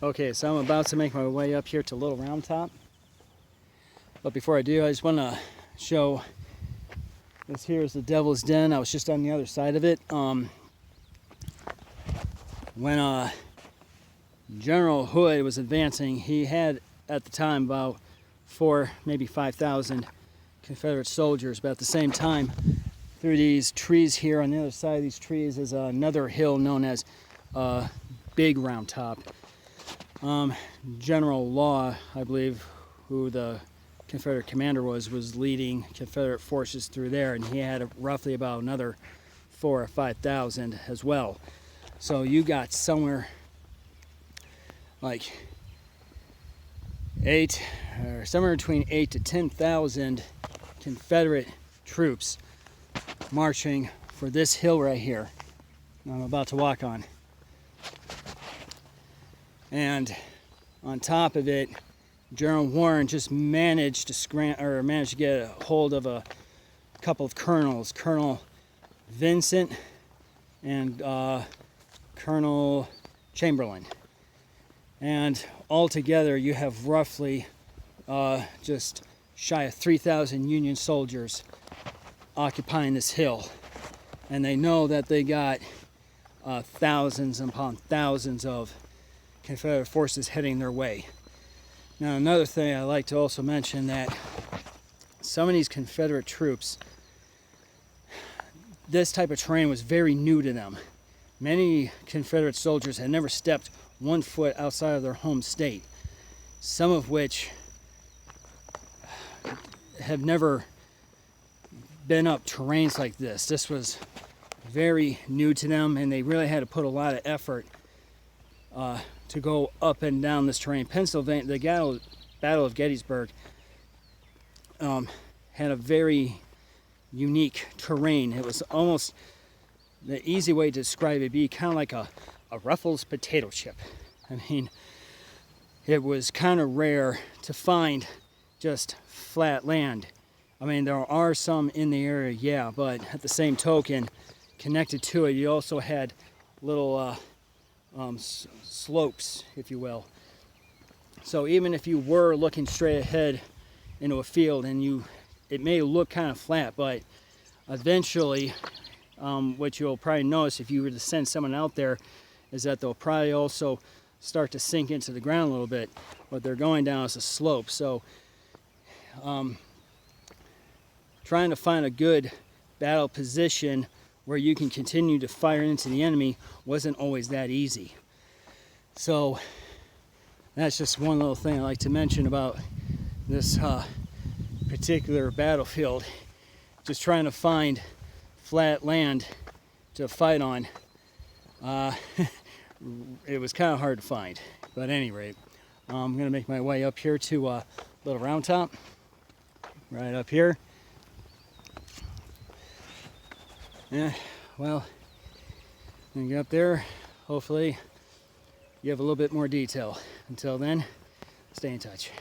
Okay, so I'm about to make my way up here to Little Round Top. But before I do, I just want to show this here is the Devil's Den. I was just on the other side of it. When General Hood was advancing, he had at the time about 4, maybe 5,000 Confederate soldiers. But at the same time, through these trees here, on the other side of these trees is another hill known as Big Round Top. General Law, I believe, who the Confederate commander was leading Confederate forces through there, and he had roughly about another 4,000 or 5,000 as well. So you got somewhere like somewhere between 8,000 to 10,000 Confederate troops marching for this hill right here I'm about to walk on. And on top of it, General Warren just managed to get a hold of a couple of colonels, Colonel Vincent and Colonel Chamberlain. And altogether, you have roughly just shy of 3,000 Union soldiers occupying this hill. And they know that they got thousands upon thousands of Confederate forces heading their way. Now, another thing I'd like to also mention that some of these Confederate troops, this type of terrain was very new to them. Many Confederate soldiers had never stepped 1 foot outside of their home state, some of which have never been up terrains like this. This was very new to them, and they really had to put a lot of effort to go up and down this terrain. Pennsylvania, the Battle of Gettysburg had a very unique terrain. It was almost, the easy way to describe it would be kind of like a Ruffles potato chip. I mean, it was kind of rare to find just flat land. I mean, there are some in the area, yeah, but at the same token, connected to it, you also had little slopes, if you will. So even if you were looking straight ahead into a field and it may look kind of flat, but eventually what you'll probably notice if you were to send someone out there is that they'll probably also start to sink into the ground a little bit. What they're going down is a slope. So trying to find a good battle position where you can continue to fire into the enemy wasn't always that easy. So that's just one little thing I like to mention about this particular battlefield. Just trying to find flat land to fight on. It was kind of hard to find. But at any rate, I'm going to make my way up here to Little Round Top. Right up here. Yeah, well, when you get up there, hopefully you have a little bit more detail. Until then, stay in touch.